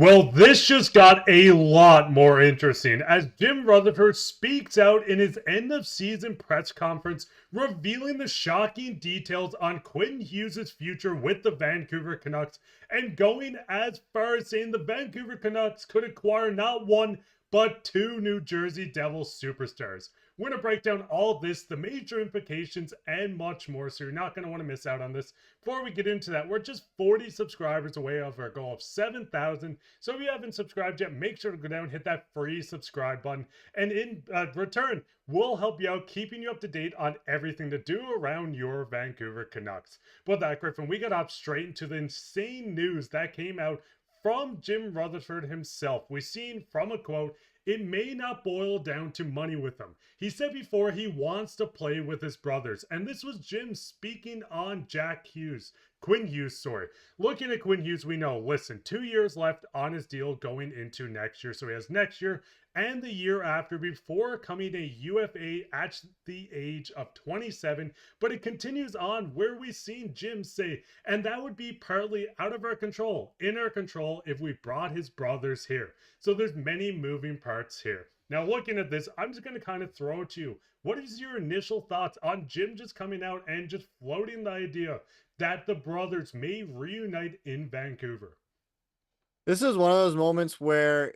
Well, this just got a lot more interesting as Jim Rutherford speaks out in his end of season press conference, revealing the shocking details on Quinn Hughes' future with the Vancouver Canucks and going as far as saying the Vancouver Canucks could acquire not one, but two New Jersey Devils superstars. We're going to break down all this, the major implications, and much more, so you're not going to want to miss out on this. Before we get into that, we're just 40 subscribers away of our goal of 7,000. So if you haven't subscribed yet, make sure to go down and hit that free subscribe button. And in return, we'll help you out, keeping you up to date on everything to do around your Vancouver Canucks. But that, Griffin, we got up straight into the insane news that came out from Jim Rutherford himself. We've seen from a quote, it may not boil down to money with him. He said before he wants to play with his brothers. And this was Jim speaking on Quinn Hughes, sorry. Looking at Quinn Hughes, we know, listen, 2 years left on his deal going into next year. So he has next year and the year after before coming a UFA at the age of 27. But it continues on where we've seen Jim say, and that would be partly out of our control, in our control if we brought his brothers here. So there's many moving parts here. Now looking at this, I'm just going to kind of throw it to you. What is your initial thoughts on Jim just coming out and just floating the idea that the brothers may reunite in Vancouver? This is one of those moments where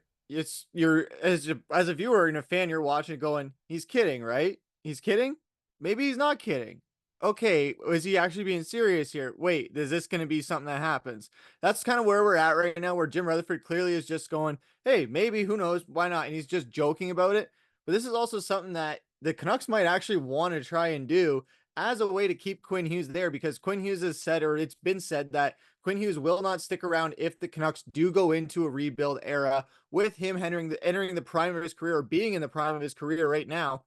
you're as a viewer and a fan, you're watching it going, he's kidding, right? He's kidding? Maybe he's not kidding. Okay, is he actually being serious here? Wait, is this going to be something that happens? That's kind of where we're at right now, where Jim Rutherford clearly is just going, hey, maybe, who knows, why not? And he's just joking about it. But this is also something that the Canucks might actually want to try and do as a way to keep Quinn Hughes there, because Quinn Hughes has said, or it's been said, that Quinn Hughes will not stick around if the Canucks do go into a rebuild era, with him entering the prime of his career, or being in the prime of his career right now.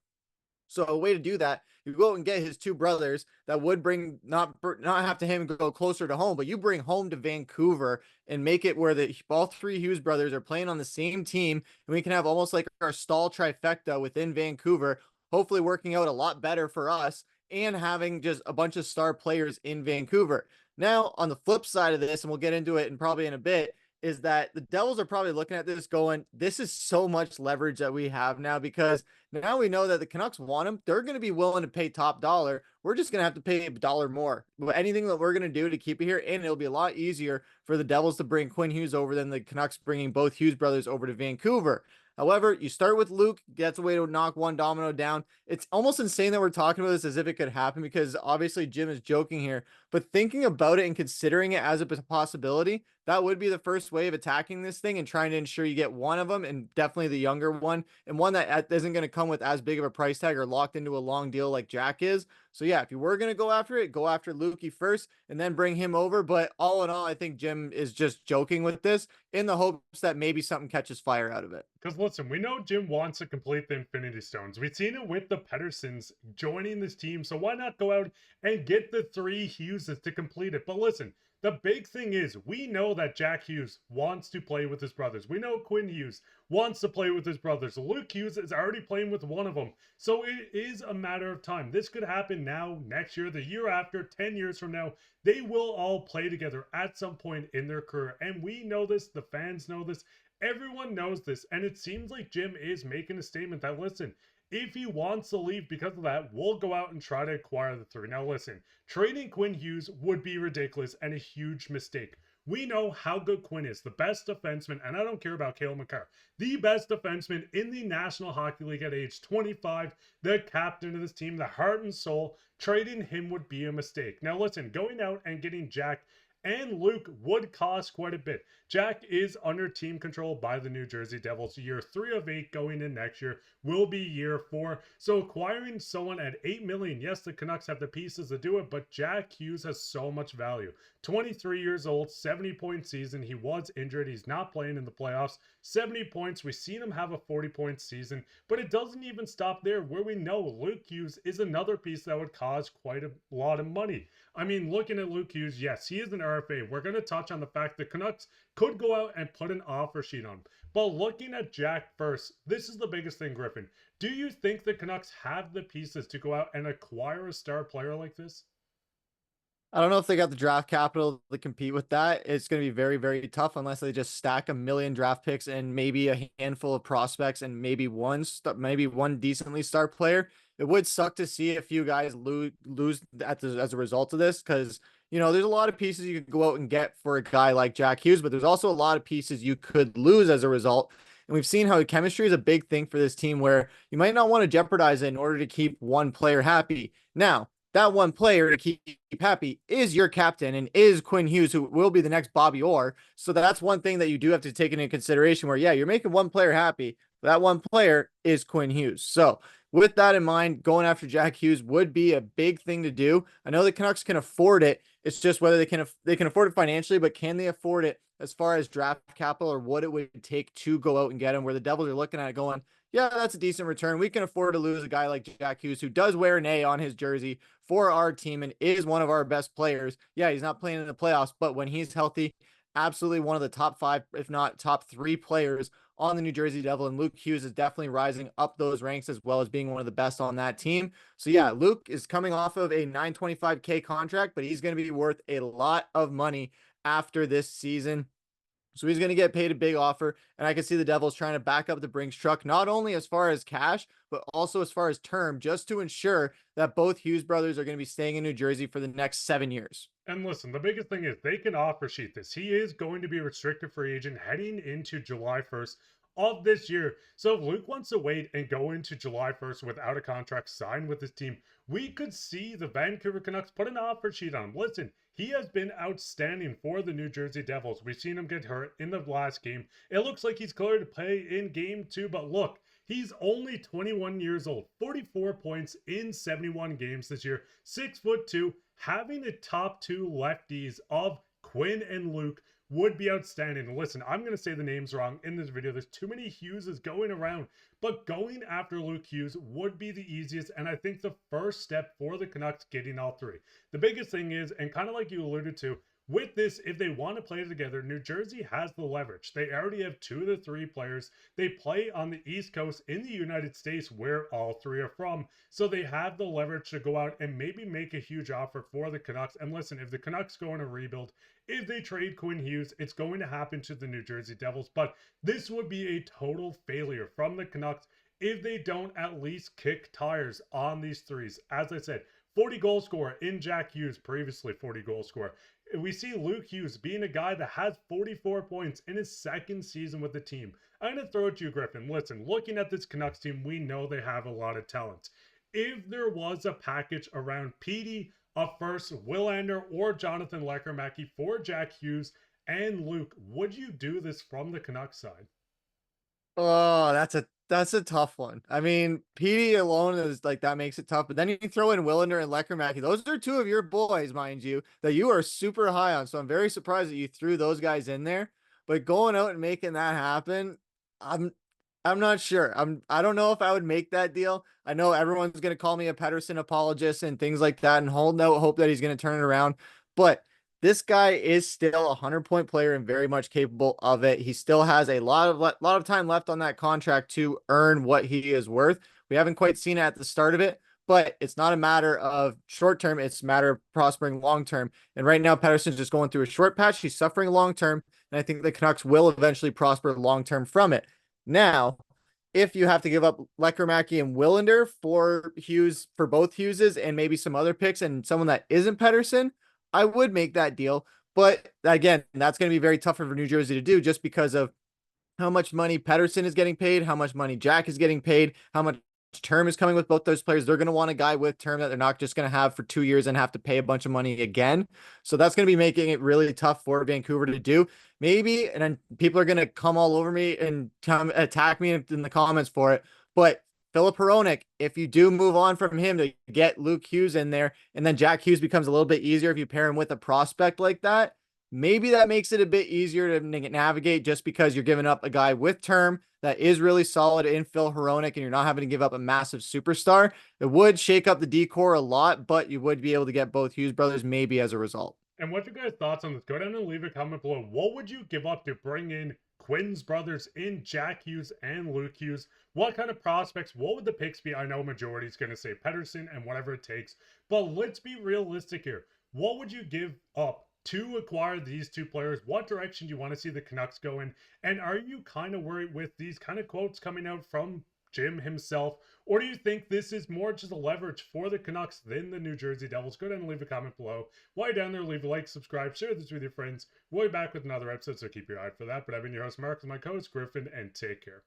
So a way to do that, you go and get his two brothers that would bring not have to him go closer to home, but you bring home to Vancouver and make it where all three Hughes brothers are playing on the same team, and we can have almost like our stall trifecta within Vancouver, hopefully working out a lot better for us and having just a bunch of star players in Vancouver. Now, on the flip side of this, and we'll get into it probably in a bit, is that the Devils are probably looking at this going, this is so much leverage that we have now, because now we know that the Canucks want him. They're going to be willing to pay top dollar. We're just going to have to pay $1 more. But anything that we're going to do to keep it here, and it'll be a lot easier for the Devils to bring Quinn Hughes over than the Canucks bringing both Hughes brothers over to Vancouver. However, you start with Luke. That's a way to knock one domino down. It's almost insane that we're talking about this as if it could happen, because obviously Jim is joking here. But thinking about it and considering it as a possibility, that would be the first way of attacking this thing and trying to ensure you get one of them, and definitely the younger one, and one that isn't going to come with as big of a price tag or locked into a long deal like Jack is. So yeah, if you were going to go after it, go after Lukey first and then bring him over. But all in all, I think Jim is just joking with this in the hopes that maybe something catches fire out of it. Because listen, we know Jim wants to complete the Infinity Stones. We've seen it with the Petterssons joining this team, so why not go out and get the three Hugheses to complete it? But listen, the big thing is we know that Jack Hughes wants to play with his brothers. We know Quinn Hughes wants to play with his brothers. Luke Hughes is already playing with one of them. So it is a matter of time. This could happen now, next year, the year after, 10 years from now. They will all play together at some point in their career. And we know this. The fans know this. Everyone knows this. And it seems like Jim is making a statement that, listen, if he wants to leave because of that, we'll go out and try to acquire the three. Now, listen, trading Quinn Hughes would be ridiculous and a huge mistake. We know how good Quinn is, the best defenseman, and I don't care about Cale Makar, the best defenseman in the National Hockey League at age 25, the captain of this team, the heart and soul. Trading him would be a mistake. Now, listen, going out and getting Jack and Luke would cost quite a bit. Jack is under team control by the New Jersey Devils. Year 3 of 8 going in next year will be year 4. So acquiring someone at $8 million, yes, the Canucks have the pieces to do it, but Jack Hughes has so much value. 23 years old, 70-point season. He was injured. He's not playing in the playoffs. 70 points. We've seen him have a 40-point season, but it doesn't even stop there, where we know Luke Hughes is another piece that would cost quite a lot of money. I mean, looking at Luke Hughes, yes, he is an RFA. We're going to touch on the fact the Canucks could go out and put an offer sheet on him. But looking at Jack first, this is the biggest thing, Griffin. Do you think the Canucks have the pieces to go out and acquire a star player like this? I don't know if they got the draft capital to compete with that. It's going to be very, very tough unless they just stack a million draft picks and maybe a handful of prospects and maybe one decently star player. It would suck to see a few guys lose as a result of this because there's a lot of pieces you could go out and get for a guy like Jack Hughes, but there's also a lot of pieces you could lose as a result. And we've seen how chemistry is a big thing for this team where you might not want to jeopardize it in order to keep one player happy. Now, that one player to keep happy is your captain and is Quinn Hughes, who will be the next Bobby Orr. So that's one thing that you do have to take into consideration where, yeah, you're making one player happy. But that one player is Quinn Hughes. So with that in mind, going after Jack Hughes would be a big thing to do. I know the Canucks can afford it. It's just whether they can afford it financially, but can they afford it as far as draft capital or what it would take to go out and get him? Where the Devils are looking at it going, yeah, that's a decent return. We can afford to lose a guy like Jack Hughes, who does wear an A on his jersey for our team and is one of our best players. Yeah, he's not playing in the playoffs, but when he's healthy, absolutely one of the top 5, if not top 3 players on the New Jersey Devil. And Luke Hughes is definitely rising up those ranks as well as being one of the best on that team. So yeah, Luke is coming off of a $925K contract, but he's going to be worth a lot of money after this season. So he's going to get paid a big offer. And I can see the Devils trying to back up the Brinks truck, not only as far as cash, but also as far as term, just to ensure that both Hughes brothers are going to be staying in New Jersey for the next 7 years. And listen, the biggest thing is they can offer sheet this. He is going to be a restricted free agent heading into July 1st of this year. So if Luke wants to wait and go into July 1st without a contract signed with his team, we could see the Vancouver Canucks put an offer sheet on him. Listen, he has been outstanding for the New Jersey Devils. We've seen him get hurt in the last game. It looks like he's cleared to play in game 2, but look, he's only 21 years old, 44 points in 71 games this year, 6'2", having the top 2 lefties of Quinn and Luke would be outstanding. Listen, I'm going to say the names wrong in this video. There's too many Hugheses going around, but going after Luke Hughes would be the easiest, and I think the first step for the Canucks getting all 3. The biggest thing is, and kind of like you alluded to, with this, if they want to play together, New Jersey has the leverage. They already have 2 of the 3 players. They play on the East Coast in the United States where all 3 are from. So they have the leverage to go out and maybe make a huge offer for the Canucks. And listen, if the Canucks go on a rebuild, if they trade Quinn Hughes, it's going to happen to the New Jersey Devils. But this would be a total failure from the Canucks if they don't at least kick tires on these threes. As I said, 40 goal scorer in Jack Hughes, previously 40 goal scorer. We see Luke Hughes being a guy that has 44 points in his 2nd season with the team. I'm going to throw it to you, Griffin. Listen, looking at this Canucks team, we know they have a lot of talent. If there was a package around Petey, a first, Willander, or Jonathan Lekkerimäki for Jack Hughes and Luke, would you do this from the Canucks side? Oh, that's a tough one. I mean, Petey alone is like that makes it tough, but then you throw in Willander and Lekkerimäki. Those are 2 of your boys, mind you, that you are super high on. So I'm very surprised that you threw those guys in there. But going out and making that happen, I'm I'm not sure. I don't know if I would make that deal. I know everyone's gonna call me a Pettersson apologist and things like that, and hold out hope that he's gonna turn it around. But this guy is still a 100-point player and very much capable of it. He still has a lot of time left on that contract to earn what he is worth. We haven't quite seen it at the start of it, but it's not a matter of short term, it's a matter of prospering long term. And right now, Pettersson's just going through a short patch. He's suffering long term, and I think the Canucks will eventually prosper long term from it. Now, if you have to give up Lekkerimäki and Willander for Hughes, for both Hugheses and maybe some other picks and someone that isn't Pettersson, I would make that deal. But again, that's going to be very tough for New Jersey to do just because of how much money Pettersson is getting paid, how much money Jack is getting paid, how much term is coming with both those players. They're going to want a guy with term that they're not just going to have for 2 years and have to pay a bunch of money again. So that's going to be making it really tough for Vancouver to do. Maybe, and then people are going to come all over me and come attack me in the comments for it. But Filip Hronek, if you do move on from him to get Luke Hughes in there, and then Jack Hughes becomes a little bit easier if you pair him with a prospect like that, maybe that makes it a bit easier to navigate just because you're giving up a guy with term that is really solid in Phil Hronek and you're not having to give up a massive superstar. It would shake up the decor a lot, but you would be able to get both Hughes brothers maybe as a result. And what's your guys' thoughts on this? Go down and leave a comment below. What would you give up to bring in Quinn's brothers in Jack Hughes and Luke Hughes? What kind of prospects? What would the picks be? I know majority is going to say Pettersson and whatever it takes, but let's be realistic here. What would you give up to acquire these two players? What direction do you want to see the Canucks go in? And are you kind of worried with these kind of quotes coming out from Jim himself? Or do you think this is more just a leverage for the Canucks than the New Jersey Devils? Go down and leave a comment below. While you're down there, leave a like, subscribe, share this with your friends. We'll be back with another episode, so keep your eye out for that. But I've been your host, Mark, with my co-host, Griffin, and take care.